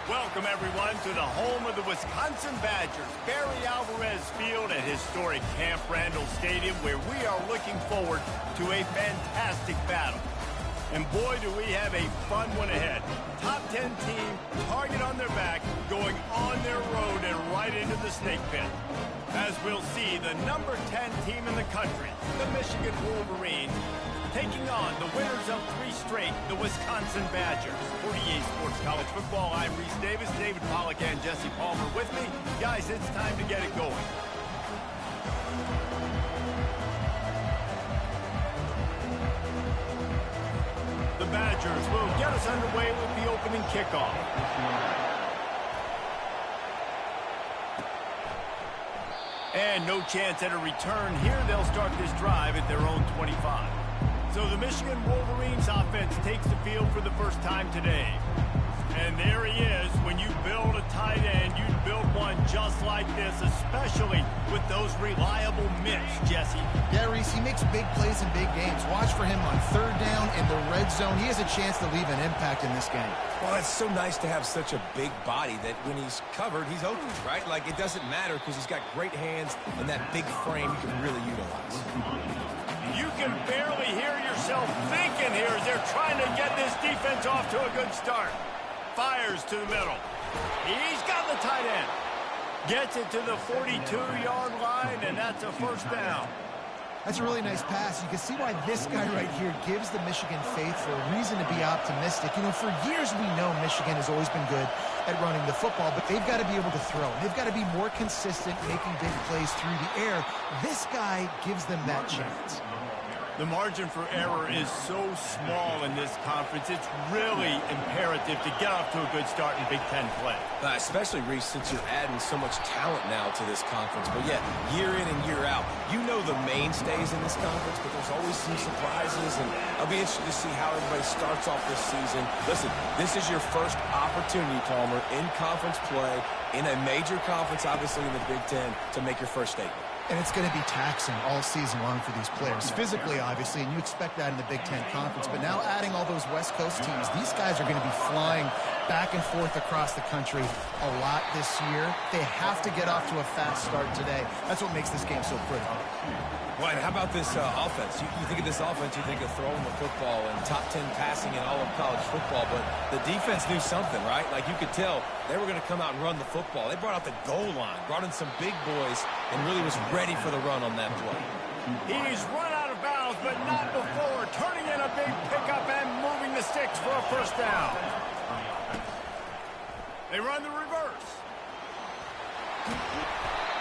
Welcome, everyone, to the home of the Wisconsin Badgers, Barry Alvarez Field at historic Camp Randall Stadium, where we are looking forward to a fantastic battle. And boy, do we have a fun one ahead. Top 10 team, target on their back, going on their road and right into the snake pit. As we'll see, the number 10 team in the country, the Michigan Wolverines, taking on the winners of 3 straight, the Wisconsin Badgers. For EA Sports College Football, I'm Reese Davis, David Pollack, and Jesse Palmer with me. Guys, it's time to get it going. The Badgers will get us underway with the opening kickoff. And no chance at a return here. They'll start this drive at their own 25. So the Michigan Wolverines offense takes the field for the first time today. And there he is. When you build a tight end, you build one just like this, especially with those reliable mitts, Jesse. Yeah, Reese, he makes big plays in big games. Watch for him on 3rd down in the red zone. He has a chance to leave an impact in this game. Well, it's so nice to have such a big body that when he's covered, he's open, right? Like, it doesn't matter because he's got great hands and that big frame you can really utilize. You can barely hear yourself thinking here as they're trying to get this defense off to a good start. Fires to the middle. He's got the tight end. Gets it to the 42-yard line, and that's a first down. That's a really nice pass. You can see why this guy right here gives the Michigan faithful a reason to be optimistic. You know, for years we know Michigan has always been good at running the football, but they've got to be able to throw. They've got to be more consistent making big plays through the air. This guy gives them that chance. The margin for error is so small in this conference. It's really imperative to get off to a good start in Big Ten play. Especially, Reese, since you're adding so much talent now to this conference. But yeah, year in and year out, you know the mainstays in this conference, but there's always some surprises, and I'll be interested to see how everybody starts off this season. Listen, this is your first opportunity, Palmer, in conference play, in a major conference, obviously in the Big Ten, to make your first statement. And it's going to be taxing all season long for these players. Physically, obviously, and you expect that in the Big Ten Conference. But now adding all those West Coast teams, these guys are going to be flying back and forth across the country a lot this year. They have to get off to a fast start today. That's what makes this game so critical. Well, and how about this offense? You think of this offense, you think of throwing the football and top 10 passing in all of college football, but the defense knew something, right? Like, you could tell they were going to come out and run the football. They brought out the goal line, brought in some big boys, and really was ready for the run on that play. He's run out of bounds, but not before. Turning in a big pickup and moving the sticks for a first down. They run the reverse.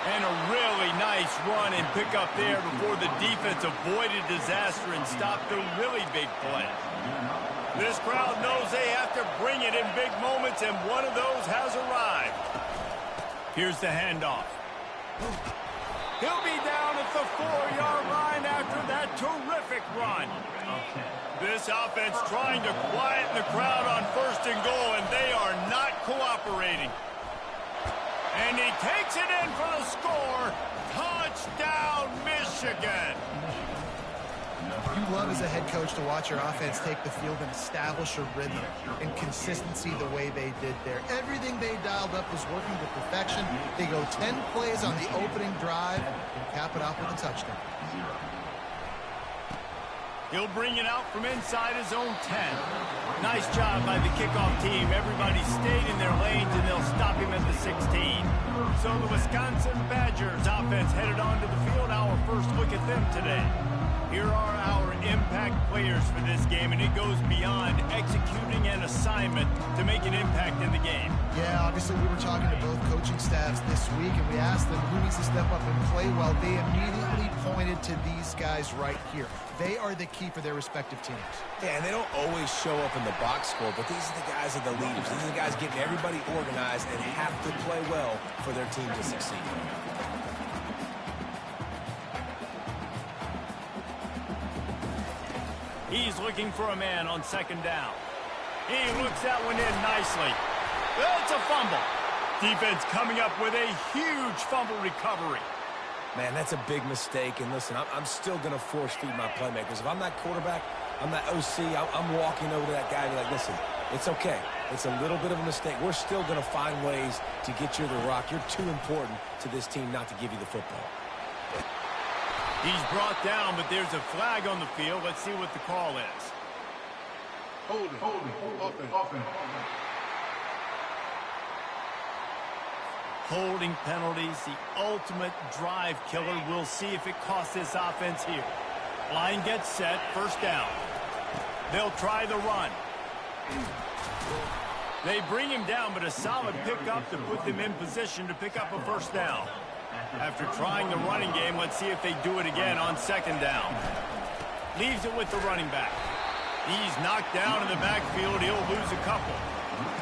And a really nice run and pick up there before the defense avoided disaster and stopped the really big play. This crowd knows they have to bring it in big moments, and one of those has arrived. Here's the handoff. He'll be down at the 4-yard line after that terrific run. This offense trying to quieten the crowd on 1st and goal, and they are not cooperating. And he takes it in for the score. Touchdown, Michigan. You love as a head coach to watch your offense take the field and establish a rhythm and consistency the way they did there. Everything they dialed up was working to perfection. They go 10 plays on the opening drive and cap it off with a touchdown. He'll bring it out from inside his own 10. Nice job by the kickoff team. Everybody stayed in their lanes, and they'll stop him at the 16. So the Wisconsin Badgers offense headed onto the field. Our first look at them today. Here are our impact players for this game, and it goes beyond executing an assignment to make an impact in the game. Yeah, obviously we were talking to both coaching staffs this week, and we asked them who needs to step up and play well. They immediately pointed to these guys right here. They are the key for their respective teams. Yeah, and they don't always show up in the box score, but these are the guys that are the leaders. These are the guys getting everybody organized and have to play well for their team to succeed. He's looking for a man on 2nd down. He looks that one in nicely. It's a fumble. Defense coming up with a huge fumble recovery. Man, that's a big mistake. And listen, I'm still going to force feed my playmakers. If I'm that quarterback, I'm that OC, I'm walking over to that guy and be like, listen, it's okay. It's a little bit of a mistake. We're still going to find ways to get you the rock. You're too important to this team not to give you the football. He's brought down, but there's a flag on the field. Let's see what the call is. Holding. Offense. Holding penalties, the ultimate drive killer. We'll see if it costs this offense here. Line gets set, first down. They'll try the run. They bring him down, but a solid pickup to put them in position to pick up a first down. After trying the running game, let's see if they do it again on second down. Leaves it with the running back. He's knocked down in the backfield. He'll lose a couple.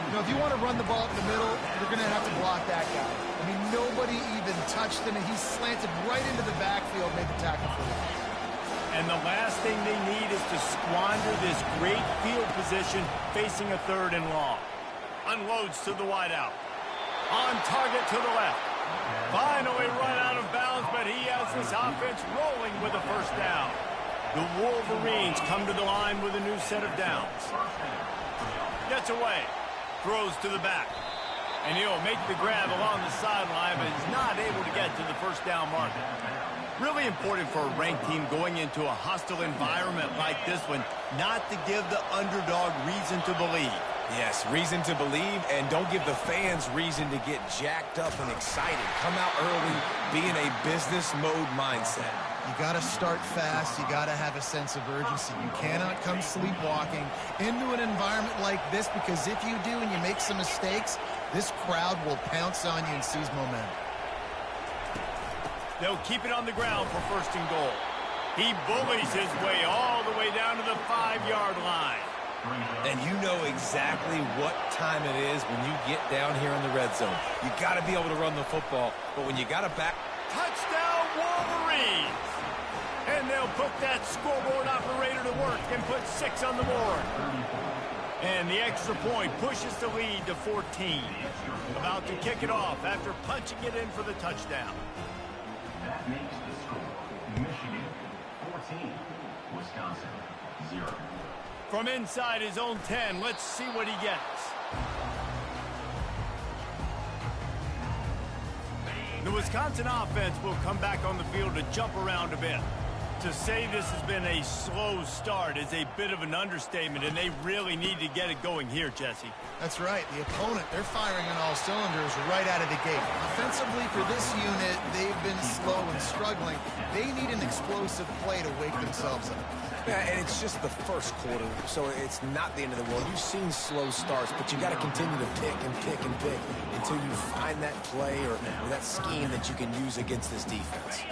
You know, if you want to run the ball in the middle, you're going to have to block that guy. I mean, nobody even touched him, and he slanted right into the backfield, made the tackle for him. And the last thing they need is to squander this great field position facing a third and long. Unloads to the wideout. On target to the left. Finally run out of bounds, but he has this offense rolling with a first down. The Wolverines come to the line with a new set of downs. Gets away. Throws to the back. And he'll make the grab along the sideline, but is not able to get to the first down marker. Really important for a ranked team going into a hostile environment like this one, not to give the underdog reason to believe. Yes, reason to believe, and don't give the fans reason to get jacked up and excited. Come out early, be in a business mode mindset. You got to start fast. You got to have a sense of urgency. You cannot come sleepwalking into an environment like this, because if you do and you make some mistakes, this crowd will pounce on you and seize momentum. They'll keep it on the ground for first and goal. He bullies his way all the way down to the 5-yard line. And you know exactly what time it is when you get down here in the red zone. You got to be able to run the football, but when you got to back... Touchdown, Wolverines! And they'll put that scoreboard operator to work and put 6 on the board. And the extra point pushes the lead to 14. About to kick it off after punching it in for the touchdown. That makes the score Michigan 14, Wisconsin 0. From inside his own 10, let's see what he gets. The Wisconsin offense will come back on the field to jump around a bit. To say this has been a slow start is a bit of an understatement, and they really need to get it going here, Jesse. That's right. The opponent, they're firing on all cylinders right out of the gate. Offensively, for this unit, they've been slow and struggling. They need an explosive play to wake themselves up. Yeah, and it's just the first quarter, so it's not the end of the world. You've seen slow starts, but you got to continue to pick and pick and pick until you find that play or that scheme that you can use against this defense.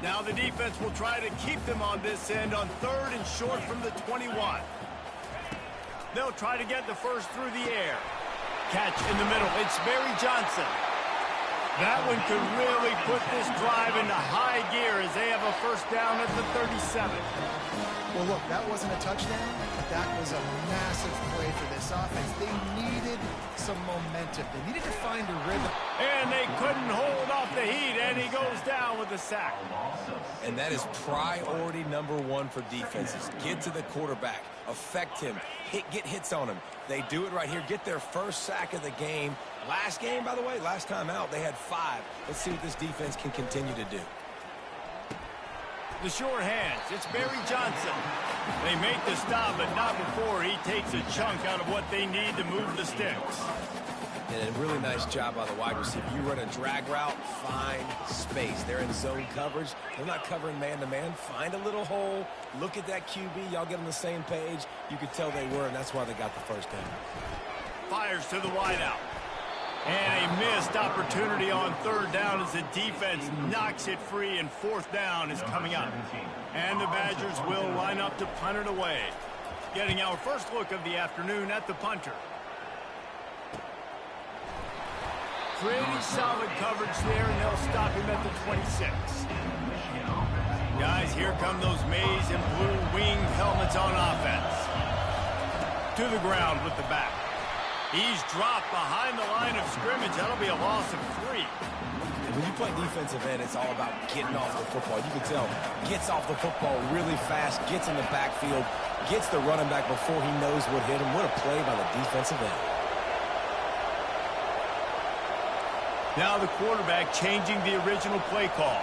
Now the defense will try to keep them on this end on third and short from the 21. They'll try to get the first through the air. Catch in the middle. It's Barry Johnson. That one could really put this drive into high gear as they have a first down at the 37. Well, look, that wasn't a touchdown, but that was a massive play for this offense. They needed some momentum. They needed to find a rhythm. And they couldn't hold off the heat, and he goes down with a sack. And that is priority number one for defenses. Get to the quarterback, affect him, get hits on him. They do it right here, get their first sack of the game. Last game, by the way, last time out, they had 5. Let's see what this defense can continue to do. The short hands, it's Barry Johnson. They make the stop, but not before he takes a chunk out of what they need to move the sticks. And a really nice job by the wide receiver. You run a drag route, find space. They're in zone coverage. They're not covering man-to-man. Find a little hole. Look at that QB. Y'all get on the same page. You could tell they were, and that's why they got the first down. Fires to the wideout. And a missed opportunity on third down as the defense knocks it free, and fourth down is coming up. And the Badgers will line up to punt it away. Getting our first look of the afternoon at the punter. Pretty solid coverage there, and they'll stop him at the 26. Guys, here come those maize and blue winged helmets on offense. To the ground with the back. He's dropped behind the line of scrimmage. That'll be a loss of 3. When you play defensive end, it's all about getting off the football. You can tell, gets off the football really fast, gets in the backfield, gets the running back before he knows what hit him. What a play by the defensive end. Now the quarterback changing the original play call.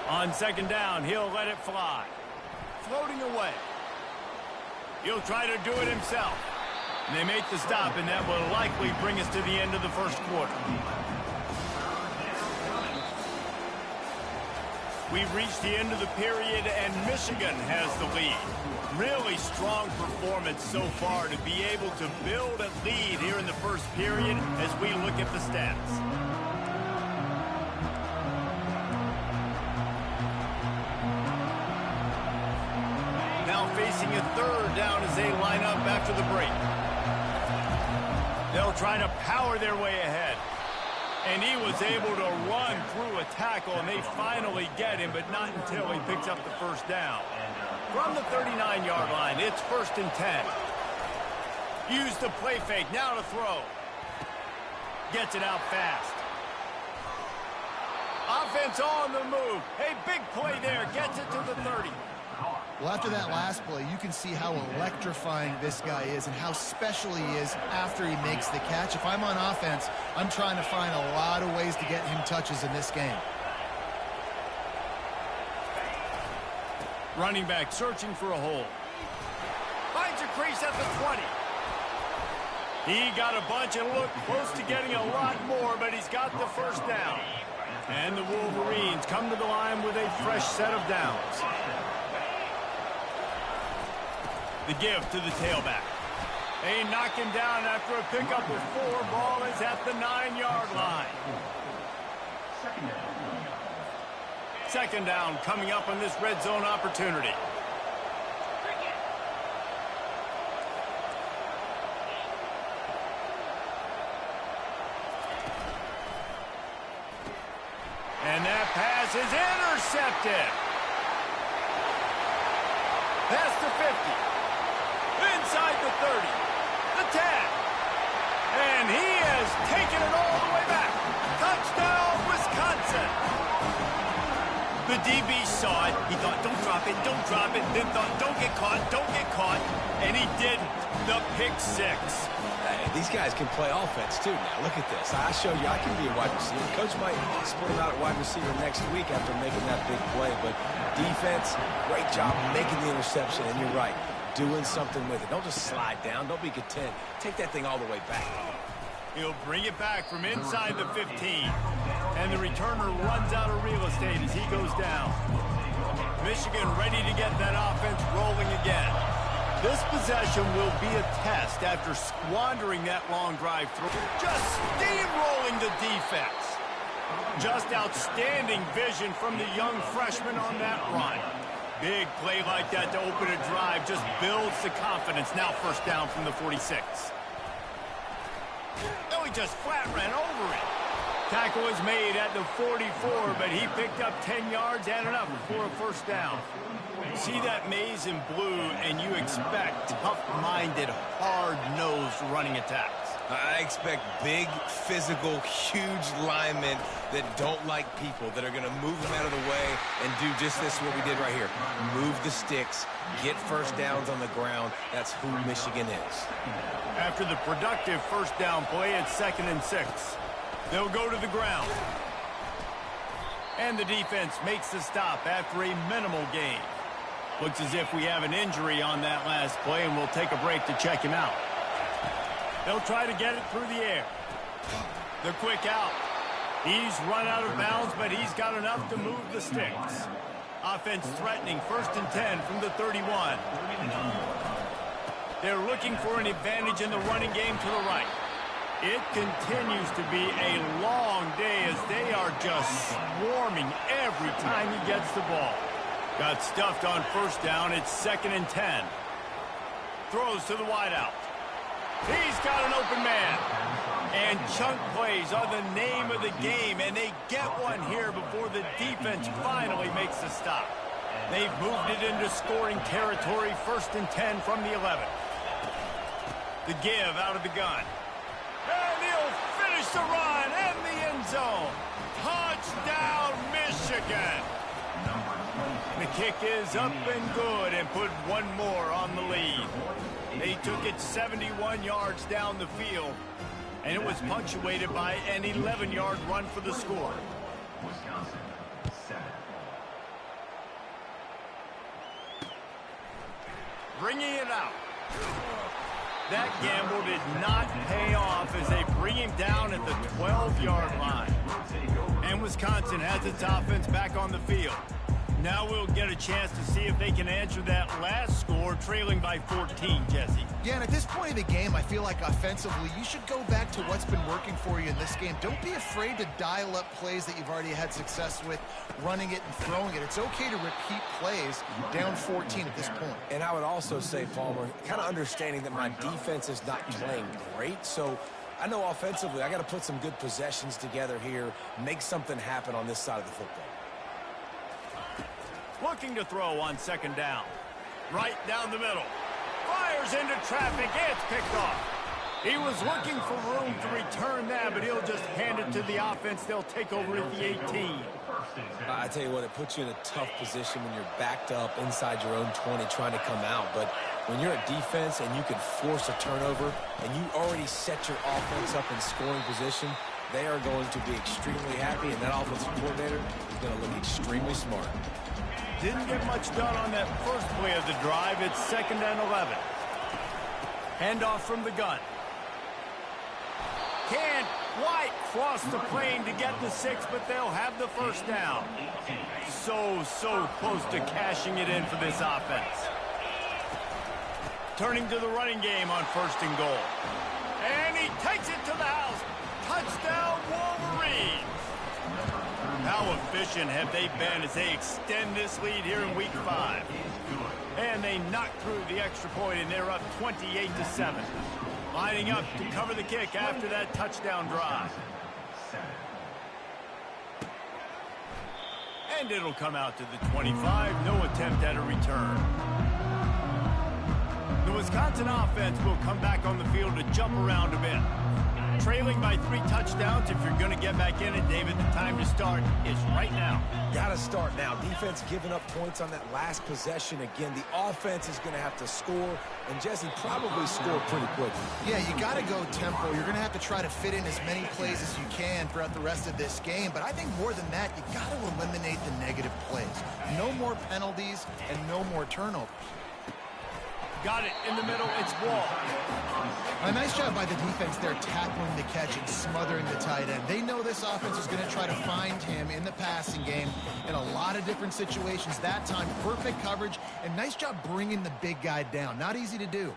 On second down, he'll let it fly. Floating away. He'll try to do it himself. And they make the stop, and that will likely bring us to the end of the first quarter. We've reached the end of the period, and Michigan has the lead. Really strong performance so far to be able to build a lead here in the first period as we look at the stats. Now facing a third down as they line up after the break. They'll try to power their way ahead. And he was able to run through a tackle, and they finally get him, but not until he picks up the first down. From the 39-yard line, it's 1st and 10. Use the play fake, now to throw. Gets it out fast. Offense on the move. Hey, big play there, gets it to the 30. Well, after that last play, you can see how electrifying this guy is and how special he is after he makes the catch. If I'm on offense, I'm trying to find a lot of ways to get him touches in this game. Running back searching for a hole. Finds a crease at the 20. He got a bunch and looked close to getting a lot more, but he's got the first down. And the Wolverines come to the line with a fresh set of downs. The give to the tailback. They knock him down after a pickup of 4. Ball is at the 9-yard line. Second down coming up on this red zone opportunity. And that pass is intercepted. Past the 50. Inside the 30, the 10, and he has taken it all the way back. Touchdown, Wisconsin. The DB saw it. He thought, don't drop it, then thought, don't get caught, and he didn't. The pick 6. Hey, these guys can play offense, too, now. Look at this. I showed you I can be a wide receiver. Coach might split him out at wide receiver next week after making that big play, but defense, great job making the interception, and you're right. Doing something with it. Don't just slide down. Don't be content. Take that thing all the way back. He'll bring it back from inside the 15. And the returner runs out of real estate as he goes down. Michigan ready to get that offense rolling again. This possession will be a test after squandering that long drive through. Just steamrolling the defense. Just outstanding vision from the young freshman on that run. Big play like that to open a drive just builds the confidence. Now first down from the 46. Oh, he just flat ran over it. Tackle is made at the 44, but he picked up 10 yards and enough for a first down. See that maze in blue, and you expect tough-minded, hard-nosed running attacks. I expect big, physical, huge linemen that don't like people, that are going to move them out of the way and do just this, what we did right here. Move the sticks, get first downs on the ground. That's who Michigan is. After the productive first down play, it's 2nd and 6. They'll go to the ground. And the defense makes the stop after a minimal gain. Looks as if we have an injury on that last play, and we'll take a break to check him out. They'll try to get it through the air. The quick out. He's run out of bounds, but he's got enough to move the sticks. Offense threatening 1st and 10 from the 31. They're looking for an advantage in the running game to the right. It continues to be a long day as they are just swarming every time he gets the ball. Got stuffed on first down. It's 2nd and 10. Throws to the wideout. He's got an open man. And chunk plays are the name of the game, and they get one here before the defense finally makes the stop. They've moved it into scoring territory, 1st and 10 from the 11. The give out of the gun. And he'll finish the run in the end zone. Touchdown, Michigan. The kick is up and good and put one more on the lead. They took it 71 yards down the field, and it was punctuated by an 11-yard run for the score. Wisconsin, 7. Bringing it out. That gamble did not pay off as they bring him down at the 12-yard line. And Wisconsin has its offense back on the field. Now we'll get a chance to see if they can answer that last score, trailing by 14, Jesse. Yeah, and at this point of the game, I feel like offensively, you should go back to what's been working for you in this game. Don't be afraid to dial up plays that you've already had success with, running it and throwing it. It's okay to repeat plays down 14 at this point. And I would also say, Palmer, kind of understanding that my defense is not playing great, so I know offensively I got to put some good possessions together here, make something happen on this side of the football. Looking to throw on second down. Right down the middle. Fires into traffic. It's picked off. He was looking for room to return that, but he'll just hand it to the offense. They'll take over at the 18. I tell you what, it puts you in a tough position when you're backed up inside your own 20 trying to come out. But when you're a defense and you can force a turnover and you already set your offense up in scoring position, they are going to be extremely happy, and that offensive coordinator is going to look extremely smart. Didn't get much done on that first play of the drive. It's 2nd and 11. Handoff from the gun. Can't quite cross the plane to get the 6, but they'll have the first down. So close to cashing it in for this offense. Turning to the running game on 1st and goal. And he takes it to the house. Touchdown, Wolverines. How efficient have they been as they extend this lead here in Week 5? And they knock through the extra point, and they're up 28-7. Lining up to cover the kick after that touchdown drive. And it'll come out to the 25. No attempt at a return. The Wisconsin offense will come back on the field to jump around a bit. Trailing by 3 touchdowns. If you're going to get back in it, David, the time to start is right now. Got to start now. Defense giving up points on that last possession. Again, the offense is going to have to score, and Jesse probably score pretty quickly. Yeah, you got to go tempo. You're going to have to try to fit in as many plays as you can throughout the rest of this game. But I think more than that, you got to eliminate the negative plays. No more penalties and no more turnovers. Got it in the middle. It's Wall. A nice job by the defense there tackling the catch and smothering the tight end. They know this offense is going to try to find him in the passing game in a lot of different situations. That time, perfect coverage, and nice job bringing the big guy down. Not easy to do.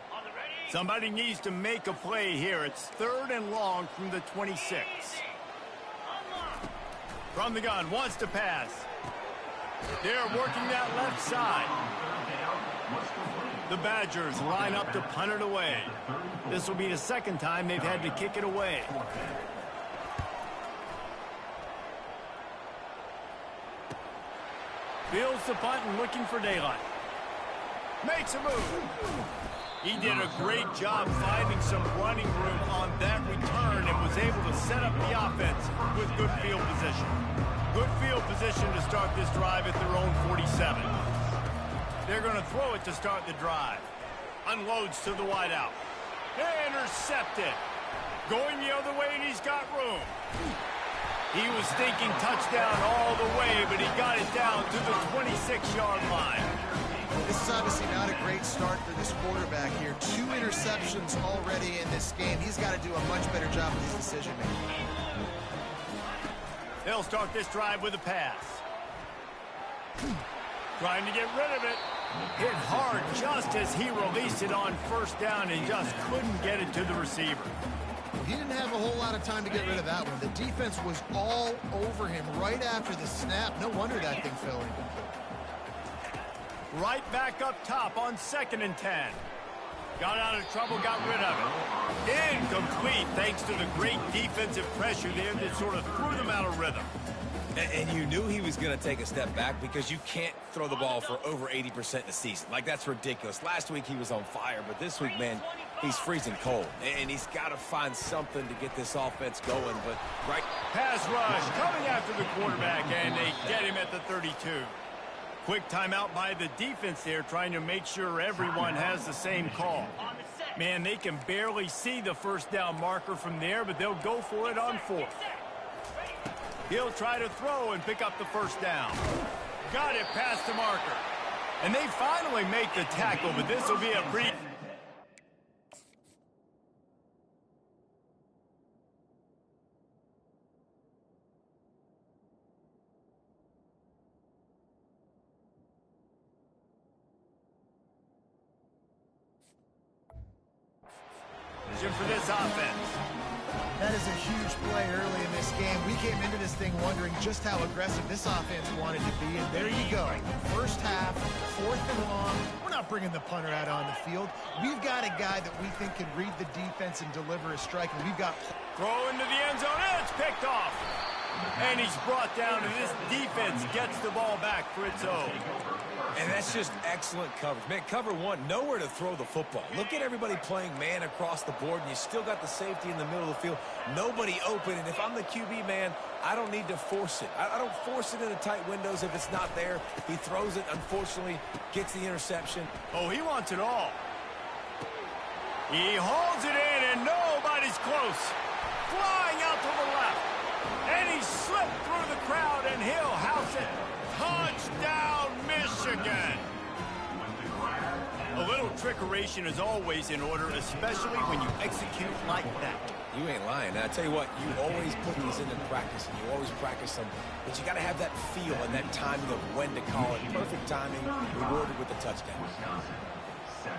Somebody needs to make a play here. It's 3rd and long from the 26. From the gun, wants to pass. They're working that left side. The Badgers line up to punt it away. This will be the 2nd time they've had to kick it away. Fields the punt and looking for daylight. Makes a move. He did a great job finding some running room on that return and was able to set up the offense with good field position. Good field position to start this drive at their own 47. They're going to throw it to start the drive. Unloads to the wideout. Intercepted. Going the other way, and he's got room. He was thinking touchdown all the way, but he got it down to the 26-yard line. This is obviously not a great start for this quarterback here. 2 interceptions already in this game. He's got to do a much better job with his decision-making. They'll start this drive with a pass. Trying to get rid of it. Hit hard just as he released it on 1st down and just couldn't get it to the receiver. He didn't have a whole lot of time to get rid of that one. The defense was all over him right after the snap. No wonder that thing fell incomplete. Right back up top on 2nd and 10. Got out of trouble, got rid of it. Incomplete thanks to the great defensive pressure there that sort of threw them out of rhythm. And you knew he was going to take a step back because you can't throw the ball for over 80% in the season. Like, that's ridiculous. Last week he was on fire, but this week, man, he's freezing cold. And he's got to find something to get this offense going. But right pass rush coming after the quarterback, and they get him at the 32. Quick timeout by the defense there, trying to make sure everyone has the same call. Man, they can barely see the first down marker from there, but they'll go for it on fourth. He'll try to throw and pick up the first down. Got it past the marker. And they finally make the tackle, but this will be a pretty... for this offense. That is a huge play early in this game. We came into this thing wondering just how aggressive this offense wanted to be, and there you go. First half, 4th and long. We're not bringing the punter out on the field. We've got a guy that we think can read the defense and deliver a strike, and we've got... Throw into the end zone, and it's picked off. And he's brought down, and this defense gets the ball back for its own. And that's just excellent coverage. Man, cover one, nowhere to throw the football. Look at everybody playing man across the board, and you still got the safety in the middle of the field. Nobody open, and if I'm the QB, man, I don't need to force it. I don't force it into tight windows if it's not there. He throws it, unfortunately, gets the interception. Oh, he wants it all. He holds it in, and nobody's close. Flying out to the left. And he slipped through the crowd, and he'll house it. Touchdown, Michigan! A little trickeration is always in order, especially when you execute like that. You ain't lying. Now, I tell you what, you always put these in practice, and you always practice them, but you got to have that feel and that timing of when to call it. Perfect timing, rewarded with a touchdown. Wisconsin, 7.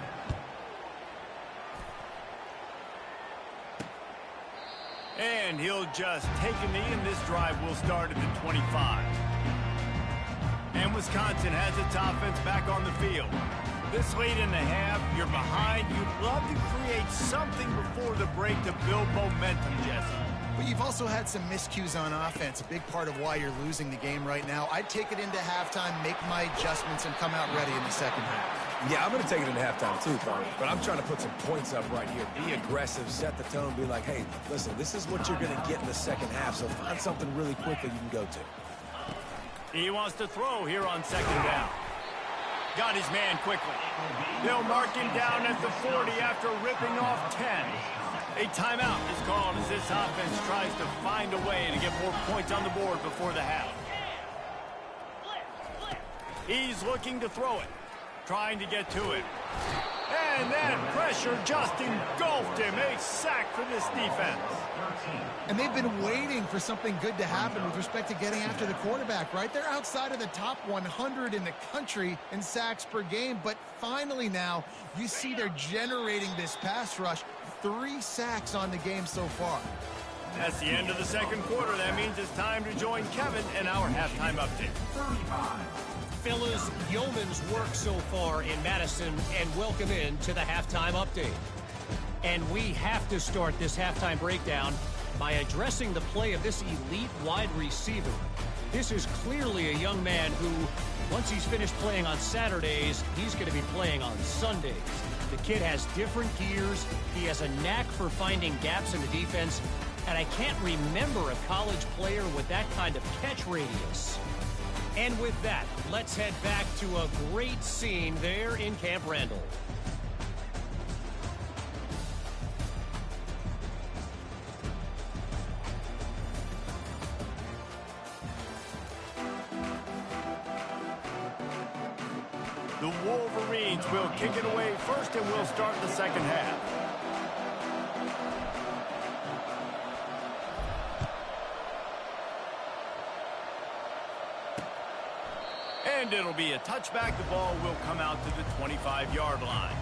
And he'll just take a knee, and this drive will start at the 25. And Wisconsin has its offense back on the field. This late in the half, you're behind. You'd love to create something before the break to build momentum, Jesse. But you've also had some miscues on offense, a big part of why you're losing the game right now. I'd take it into halftime, make my adjustments, and come out ready in the second half. Yeah, I'm going to take it into halftime too, Barney. But I'm trying to put some points up right here. Be aggressive, set the tone, be like, hey, listen, this is what you're going to get in the second half, so find something really quickly you can go to. He wants to throw here on second down. Got his man quickly. They'll mark him down at the 40 after ripping off 10. A timeout is called as this offense tries to find a way to get more points on the board before the half. He's looking to throw it. Trying to get to it. And that pressure just engulfed him. A sack for this defense. And they've been waiting for something good to happen with respect to getting after the quarterback, right? They're outside of the top 100 in the country in sacks per game, but finally now you see they're generating this pass rush. 3 sacks on the game so far. That's the end of the second quarter. That means it's time to join Kevin in our halftime update. Fellas, yeoman's work so far in Madison, and welcome in to the halftime update. And we have to start this halftime breakdown by addressing the play of this elite wide receiver. This is clearly a young man who, once he's finished playing on Saturdays, he's going to be playing on Sundays. The kid has different gears. He has a knack for finding gaps in the defense. And I can't remember a college player with that kind of catch radius. And with that, let's head back to a great scene there in Camp Randall. The Wolverines will kick it away first, and we'll start the second half. And it'll be a touchback. The ball will come out to the 25-yard line.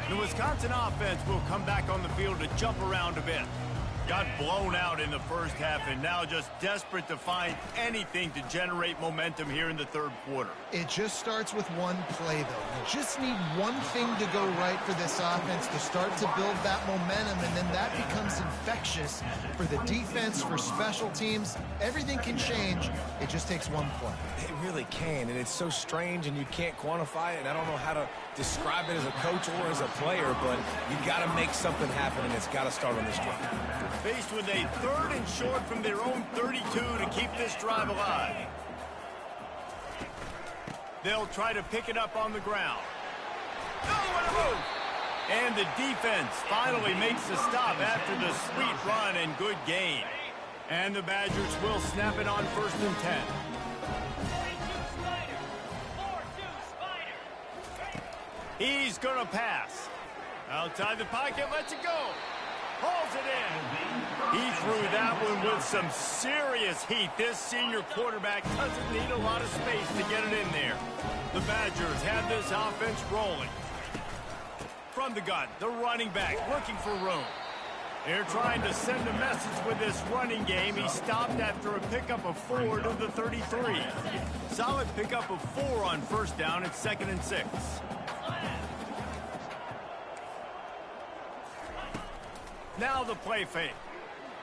The Wisconsin offense will come back on the field to jump around a bit. Got blown out in the first half and now just desperate to find anything to generate momentum here in the third quarter. It just starts with one play, though. You just need one thing to go right for this offense to start to build that momentum, and then that becomes infectious for the defense, for special teams. Everything can change. It just takes one play. It really can, and it's so strange, and you can't quantify it, and I don't know how to describe it as a coach or as a player, but you got to make something happen, and it's got to start on this drive. Faced with a 3rd and short from their own 32 to keep this drive alive. They'll try to pick it up on the ground. Oh, what a move! And the defense finally makes the stop after the sweet run and good gain. And the Badgers will snap it on 1st and 10. He's going to pass. Outside the pocket, lets it go. Hauls it in. He threw that one with some serious heat. This senior quarterback doesn't need a lot of space to get it in there. The Badgers have this offense rolling. From the gun, the running back looking for room. They're trying to send a message with this running game. He stopped after a pickup of 4 to the 33. Solid pickup of 4 on 1st down. It's 2nd and 6. Now the play fake.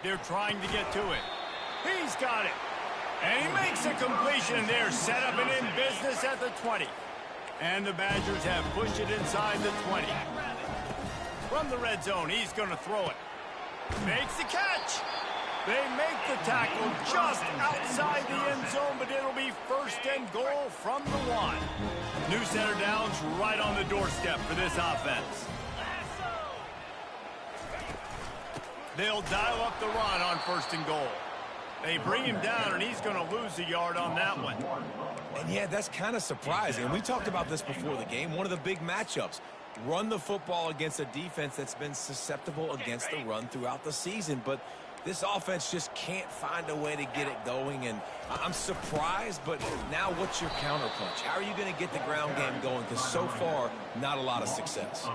They're trying to get to it. He's got it. And he makes a completion there. Set up and in business at the 20. And the Badgers have pushed it inside the 20. From the red zone, he's going to throw it. Makes the catch. They make the tackle just outside the end zone, but it'll be 1st and goal from the 1. New center downs right on the doorstep for this offense. They'll dial up the run on 1st and goal. They bring him down, and he's going to lose a yard on that one. And yeah, that's kind of surprising. We talked about this before the game. One of the big matchups. Run the football against a defense that's been susceptible against the run throughout the season. But this offense just can't find a way to get it going. And I'm surprised, but now what's your counterpunch? How are you going to get the ground game going? Because so far, not a lot of success.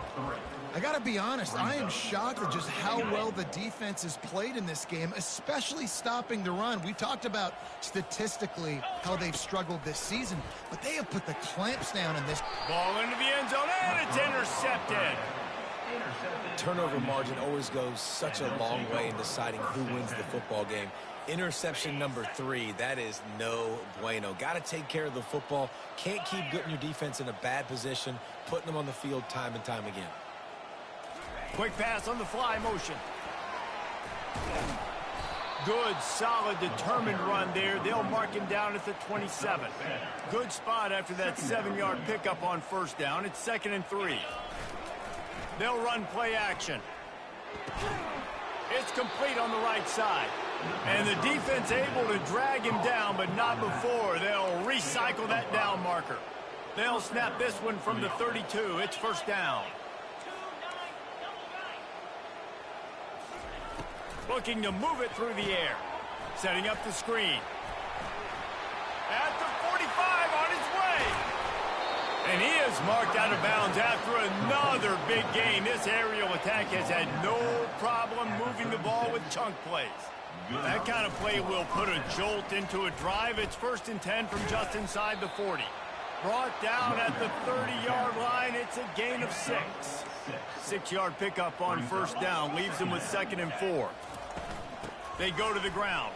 I got to be honest, I am shocked at just how well the defense has played in this game, especially stopping the run. We talked about statistically how they've struggled this season, but they have put the clamps down in this. Ball into the end zone, and it's intercepted. Turnover margin always goes such a long way in deciding who wins the football game. Interception number 3, that is no bueno. Got to take care of the football. Can't keep putting your defense in a bad position, putting them on the field time and time again. Quick pass on the fly motion. Good, solid, determined run there. They'll mark him down at the 27. Good spot after that 7-yard pickup on 1st down. It's 2nd and 3. They'll run play action. It's complete on the right side. And the defense able to drag him down, but not before. They'll recycle that down marker. They'll snap this one from the 32. It's 1st down. Looking to move it through the air. Setting up the screen. At the 45 on his way. And he is marked out of bounds after another big gain. This aerial attack has had no problem moving the ball with chunk plays. That kind of play will put a jolt into a drive. It's 1st and 10 from just inside the 40. Brought down at the 30-yard line. It's a gain of 6. 6-yard pickup on 1st down. Leaves them with 2nd and 4. They go to the ground.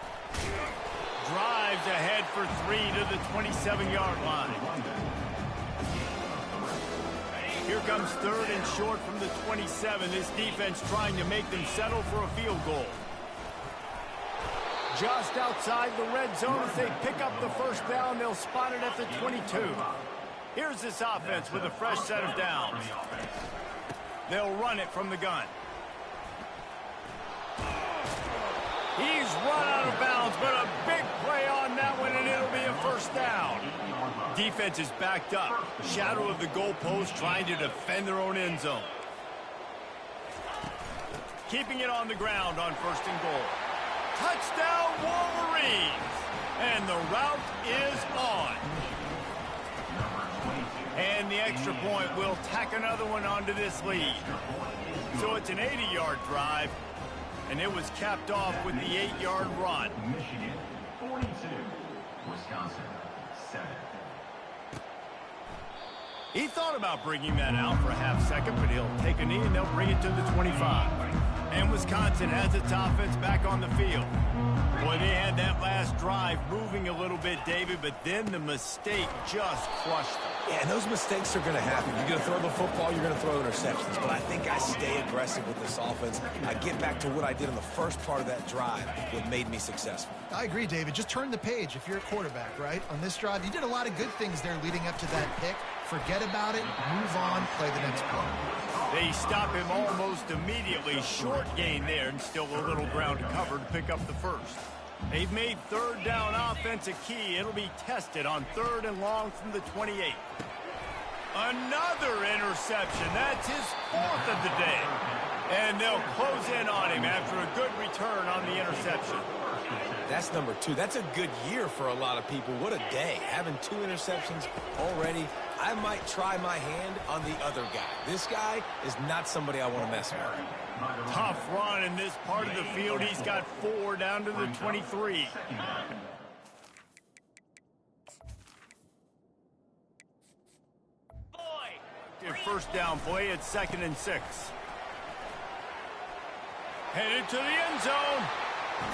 Drives ahead for 3 to the 27-yard line. Here comes 3rd and short from the 27. This defense trying to make them settle for a field goal. Just outside the red zone as they pick up the 1st down. They'll spot it at the 22. Here's this offense with a fresh set of downs. They'll run it from the gun. He's run out of bounds, but a big play on that one, and it'll be a 1st down. Defense is backed up. Shadow of the goalpost trying to defend their own end zone. Keeping it on the ground on 1st and goal. Touchdown, Wolverines! And the route is on. And the extra point will tack another one onto this lead. So it's an 80-yard drive. And it was capped off with the 8-yard run. Michigan 42, Wisconsin 7. He thought about bringing that out for a half second, but he'll take a knee and they'll bring it to the 25. And Wisconsin has its offense back on the field. Boy, they had that last drive moving a little bit, David, but then the mistake just crushed them. Yeah, and those mistakes are going to happen. You're going to throw the football, you're going to throw interceptions. But I think I stay aggressive with this offense. I get back to what I did in the first part of that drive, what made me successful. I agree, David. Just turn the page if you're a quarterback, right? On this drive, you did a lot of good things there leading up to that pick. Forget about it, move on, play the next play. They stop him almost immediately. Short gain there, and still a little ground to cover to pick up the first. They've made third down offense a key. It'll be tested on 3rd and long from the 28. Another interception. That's his 4th of the day. And they'll close in on him after a good return on the interception. That's number 2. That's a good year for a lot of people. What a day. Having 2 interceptions already. I might try my hand on the other guy. This guy is not somebody I want to mess with. Tough run in this part of the field. He's got 4 down to the 23. Their first down play at 2nd and 6. Headed to the end zone.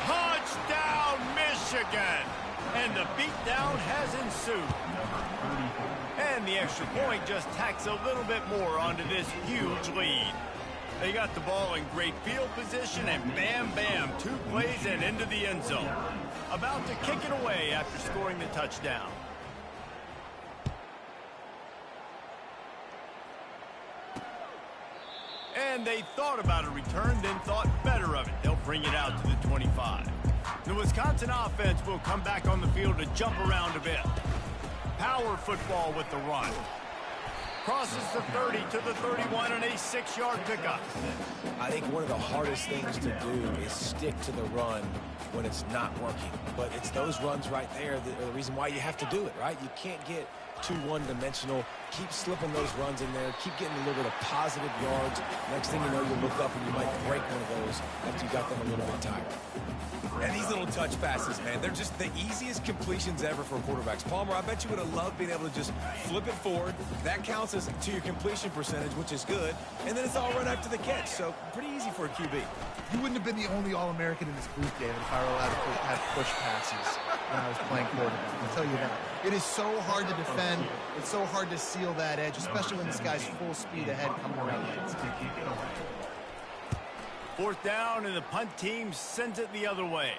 Touchdown, Michigan! And the beatdown has ensued. And the extra point just tacks a little bit more onto this huge lead. They got the ball in great field position, and bam, bam, 2 plays and into the end zone. About to kick it away after scoring the touchdown. And they thought about a return, then thought better of it. They'll bring it out to the 25. The Wisconsin offense will come back on the field to jump around a bit. Power football with the run. Crosses the 30 to the 31 and a 6-yard pickup. I think one of the hardest things to do is stick to the run when it's not working. But it's those runs right there that are the reason why you have to do it, right? You can't get too one-dimensional. Keep slipping those runs in there. Keep getting a little bit of positive yards. Next thing you know, you look up and you might break one of those after you got them a little bit tired. And these little touch passes, man, they're just the easiest completions ever for quarterbacks. Palmer, I bet you would have loved being able to just flip it forward. That counts as to your completion percentage, which is good. And then it's all run after the catch, so pretty easy for a QB. You wouldn't have been the only All-American in this booth, David, if I were allowed to have push passes when I was playing quarterback. I'll tell you that. It is so hard to defend. It's so hard to seal that edge, especially when this guy's full speed ahead coming around the inside. 4th down, and the punt team sends it the other way.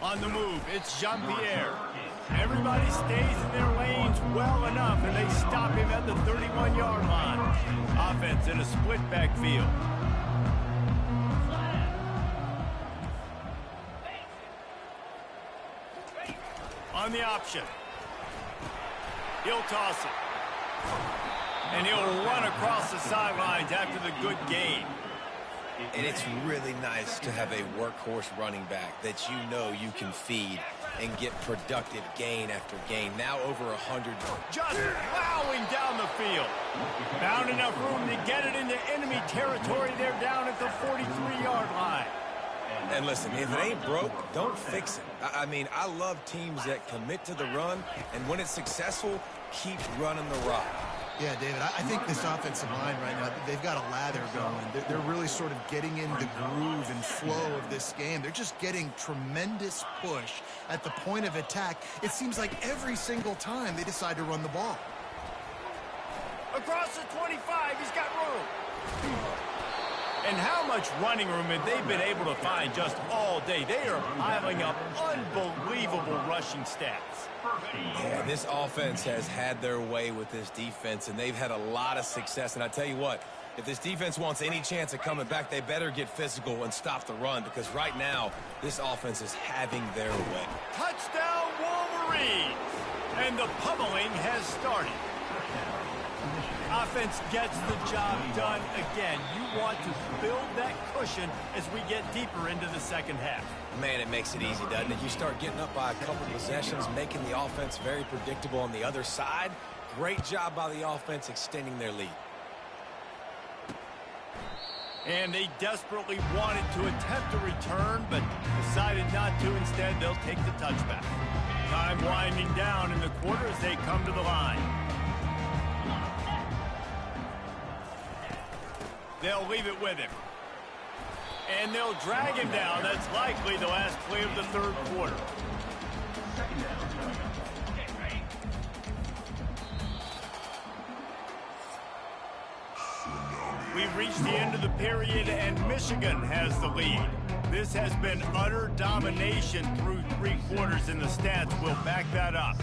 On the move, it's Jean-Pierre. Everybody stays in their lanes well enough, and they stop him at the 31-yard line. Offense in a split backfield. On the option. He'll toss it. And he'll run across the sidelines after the good gain. And it's really nice to have a workhorse running back that you know you can feed and get productive gain after gain. Now over 100. Just plowing down the field. Found enough room to get it into enemy territory. They're down at the 43-yard line. And listen, if it ain't broke, don't fix it. I mean, I love teams that commit to the run, and when it's successful, keep running the rock. Yeah, David, I think this offensive line right now, they've got a lather going. They're really sort of getting in the groove and flow of this game. They're just getting tremendous push at the point of attack. It seems like every single time they decide to run the ball. Across the 25, he's got room. And how much running room have they been able to find just all day? They are piling up unbelievable rushing stats. Yeah, this offense has had their way with this defense, and they've had a lot of success. And I tell you what, if this defense wants any chance of coming back, they better get physical and stop the run, because right now, this offense is having their way. Touchdown, Wolverines! And the pummeling has started. Offense gets the job done again. You want to build that cushion as we get deeper into the second half. Man, it makes it easy, doesn't it? You start getting up by a couple possessions, making the offense very predictable on the other side. Great job by the offense extending their lead. And they desperately wanted to attempt a return, but decided not to. Instead, they'll take the touchback. Time winding down in the quarter as they come to the line. They'll leave it with him. And they'll drag him down. That's likely the last play of the third quarter. We've reached the end of the period, and Michigan has the lead. This has been utter domination through 3 quarters, and the stats will back that up.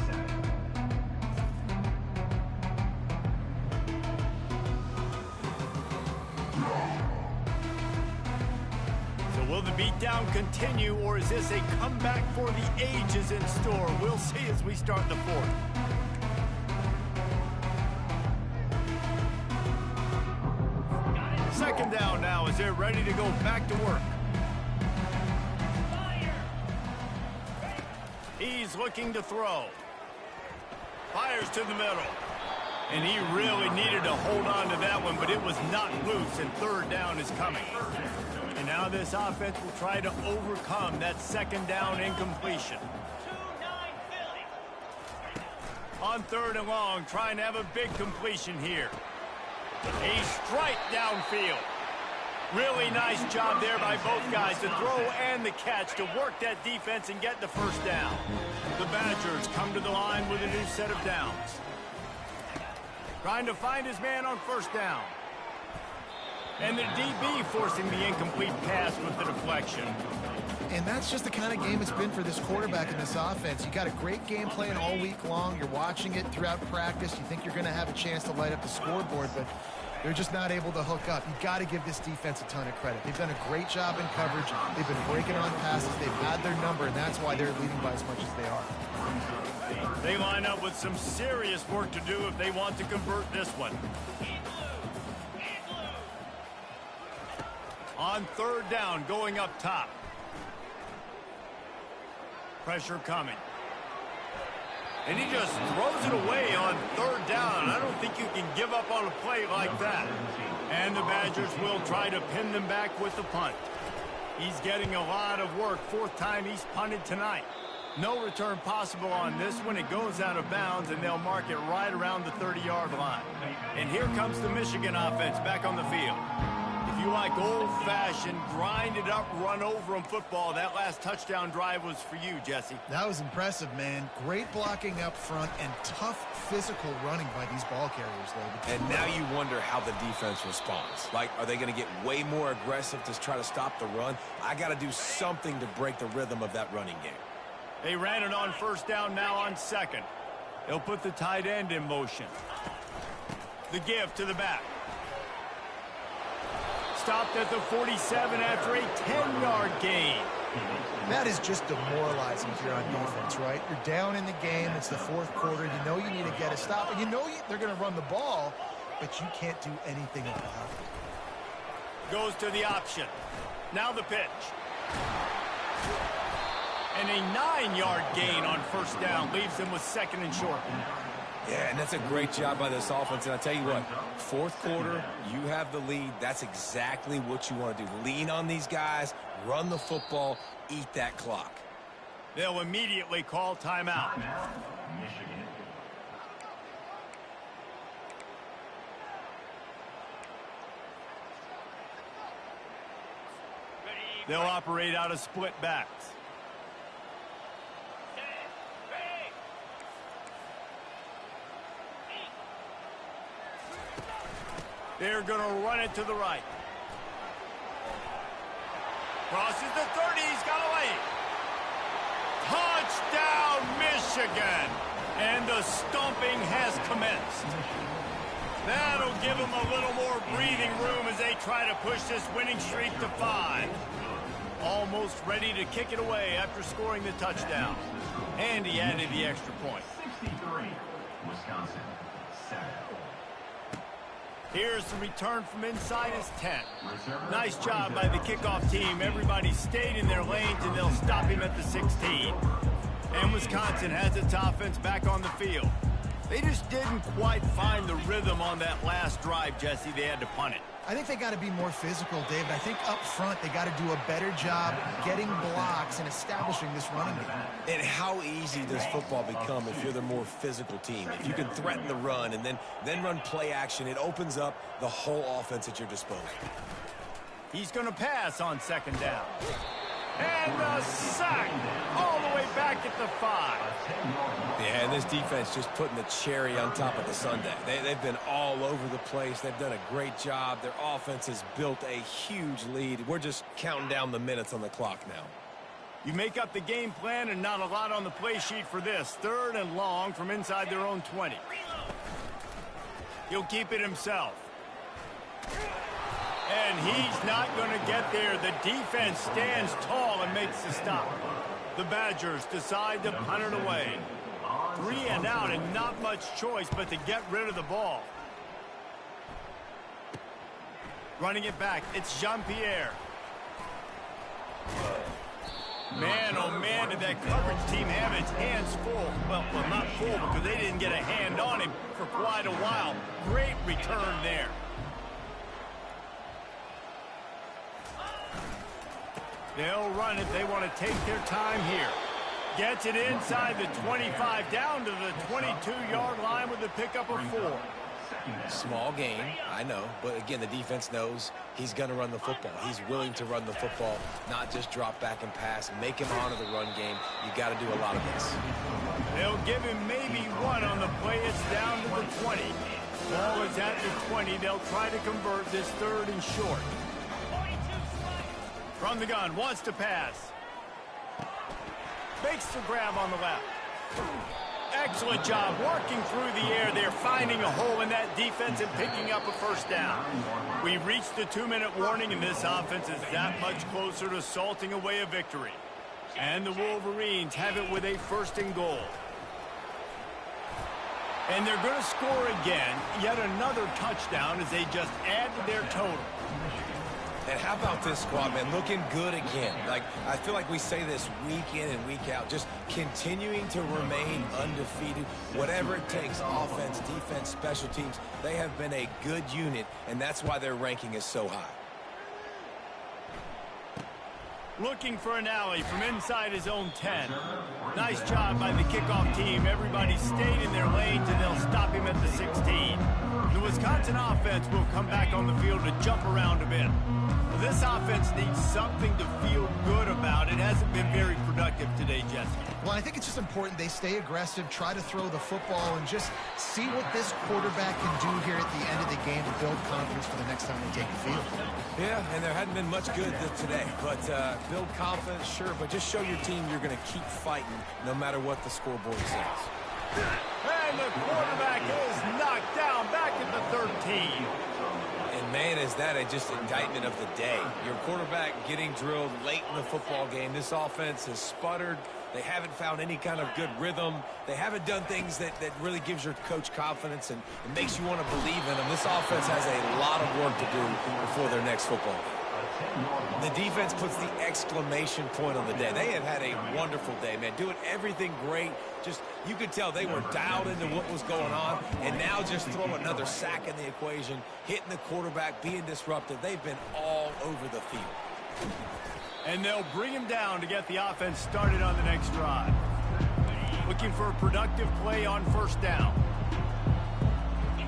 So will the beatdown continue, or is this a comeback for the ages in store? We'll see as we start the fourth. Second down now as they're ready to go back to work. He's looking to throw. Fires to the middle. And he really needed to hold on to that one, but it was not loose, and third down is coming. And now this offense will try to overcome that second down incompletion. On third and long, trying to have a big completion here. A strike downfield. Really nice job there by both guys, the throw and the catch, to work that defense and get the first down. The Badgers come to the line with a new set of downs. Trying to find his man on first down. And the DB forcing the incomplete pass with the deflection. And that's just the kind of game it's been for this quarterback in this offense. You got a great game plan all week long. You're watching it throughout practice. You think you're going to have a chance to light up the scoreboard, but they're just not able to hook up. You got to give this defense a ton of credit. They've done a great job in coverage. They've been breaking on passes. They've had their number, and that's why they're leading by as much as they are. They line up with some serious work to do if they want to convert this one. On third down, going up top. Pressure coming. And he just throws it away on third down. I don't think you can give up on a play like that. And the Badgers will try to pin them back with the punt. He's getting a lot of work. 4th time he's punted tonight. No return possible on this one. It goes out of bounds, and they'll mark it right around the 30-yard line. And here comes the Michigan offense back on the field. If you like old-fashioned, grind-it-up, run-over-'em football, that last touchdown drive was for you, Jesse. That was impressive, man. Great blocking up front and tough physical running by these ball carriers, David. And now you wonder how the defense responds. Like, are they going to get way more aggressive to try to stop the run? I got to do something to break the rhythm of that running game. They ran it on first down, now on second. They'll put the tight end in motion. The give to the back. Stopped at the 47 after a 10-yard gain. That is just demoralizing if you're on defense, right? You're down in the game. It's the 4th quarter. You know you need to get a stop. And you know they're going to run the ball, but you can't do anything about it. Goes to the option. Now the pitch. And a 9-yard gain on first down leaves them with 2nd and short. Yeah, and that's a great job by this offense. And I tell you what, 4th quarter, you have the lead. That's exactly what you want to do. Lean on these guys, run the football, eat that clock. They'll immediately call timeout. Michigan. They'll operate out of split backs. They're going to run it to the right. Crosses the 30. He's got away. Touchdown, Michigan. And the stomping has commenced. That'll give them a little more breathing room as they try to push this winning streak to 5. Almost ready to kick it away after scoring the touchdown. And he added the extra point. 63, Wisconsin, 7. Here's the return from inside his 10. Nice job by the kickoff team. Everybody stayed in their lanes, and they'll stop him at the 16. And Wisconsin has its offense back on the field. They just didn't quite find the rhythm on that last drive, Jesse. They had to punt it. I think they got to be more physical, David. I think up front they got to do a better job getting blocks and establishing this running game. And how easy does football become if you're the more physical team? If you can threaten the run and then run play action, it opens up the whole offense at your disposal. He's going to pass on second down. And the sack all the way back at the 5. Yeah, and this defense just putting the cherry on top of the sundae. They've been all over the place. They've done a great job. Their offense has built a huge lead. We're just counting down the minutes on the clock now. You make up the game plan and not a lot on the play sheet for this. 3rd and long from inside their own 20. He'll keep it himself. And he's not going to get there. The defense stands tall and makes the stop. The Badgers decide to punt it away. 3 and out and not much choice but to get rid of the ball. Running it back, it's Jean-Pierre. Man, oh man, did that coverage team have its hands full. Well, not full because they didn't get a hand on him for quite a while. Great return there. They'll run it. They want to take their time here. Gets it inside the 25, down to the 22-yard line with a pickup of 4. Small gain, I know, but again, the defense knows he's going to run the football. He's willing to run the football, not just drop back and pass, make him honor the run game. You got to do a lot of this. They'll give him maybe 1 on the play. It's down to the 20. Ball is at the 20. They'll try to convert this 3rd and short. From the gun, wants to pass. Makes the grab on the left. Excellent job working through the air there, finding a hole in that defense and picking up a 1st down. We've reached the 2-minute warning, and this offense is that much closer to salting away a victory. And the Wolverines have it with a 1st and goal. And they're going to score again, yet another touchdown as they just add to their total. And how about this squad, man? Looking good again. Like, I feel like we say this week in and week out, just continuing to remain undefeated. Whatever it takes, offense, defense, special teams, they have been a good unit, and that's why their ranking is so high. Looking for an alley from inside his own 10. Nice job by the kickoff team. Everybody stayed in their lanes, and they'll stop him at the 16. The Wisconsin offense will come back on the field to jump around a bit. This offense needs something to feel good about. It hasn't been very productive today, Jesse. Well, I think it's just important they stay aggressive, try to throw the football, and just see what this quarterback can do here at the end of the game to build confidence for the next time they take the field. Yeah, and there hadn't been much good today. But build confidence, sure, but just show your team you're going to keep fighting no matter what the scoreboard says. And the quarterback is knocked down back at the 13. And, man, is that just indictment of the day. Your quarterback getting drilled late in the football game. This offense has sputtered. They haven't found any kind of good rhythm. They haven't done things that really gives your coach confidence and makes you want to believe in them. This offense has a lot of work to do before their next football game. The defense puts the exclamation point on the day. They have had a wonderful day, man. Doing everything great. Just, you could tell they were dialed into what was going on. And now just throw another sack in the equation, hitting the quarterback, being disruptive. They've been all over the field. And they'll bring him down to get the offense started on the next drive. Looking for a productive play on 1st down.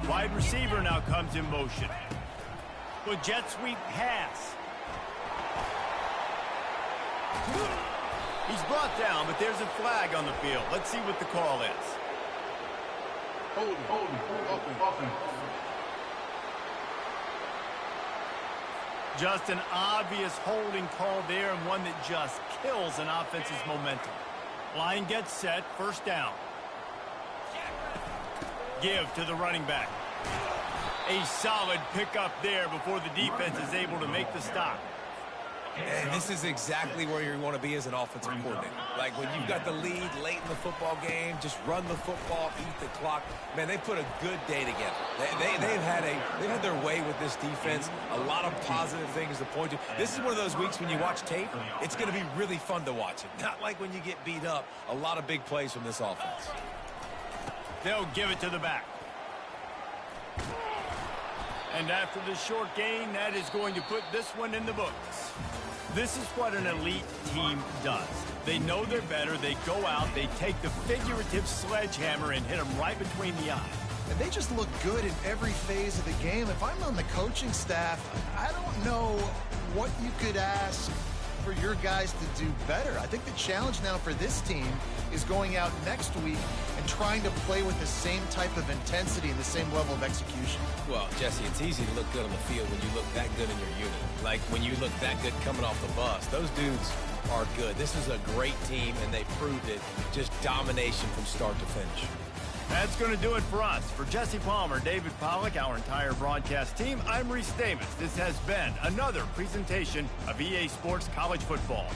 Wide receiver now comes in motion. With jet sweep pass. He's brought down, but there's a flag on the field. Let's see what the call is. Holding. Just an obvious holding call there, and one that just kills an offense's momentum. Line gets set, 1st down. Give to the running back. A solid pickup there before the defense is able to make the stop. And this is exactly where you want to be as an offensive coordinator. Like when you've got the lead late in the football game, just run the football, eat the clock. Man, they put a good day together. They've had their way with this defense. A lot of positive things to point to. This is one of those weeks when you watch tape, it's going to be really fun to watch it. Not like when you get beat up. A lot of big plays from this offense. They'll give it to the back. And after the short gain, that is going to put this one in the books. This is what an elite team does. They know they're better. They go out. They take the figurative sledgehammer and hit them right between the eyes. and they just look good in every phase of the game. If I'm on the coaching staff, I don't know what you could ask for your guys to do better. I think the challenge now for this team is going out next week and trying to play with the same type of intensity and the same level of execution. Well, Jesse, it's easy to look good on the field when you look that good in your unit. Like when you look that good coming off the bus. Those dudes are good. This is a great team, and they proved it. Just domination from start to finish. That's going to do it for us. For Jesse Palmer, David Pollack, our entire broadcast team, I'm Reese Davis. This has been another presentation of EA Sports College Football.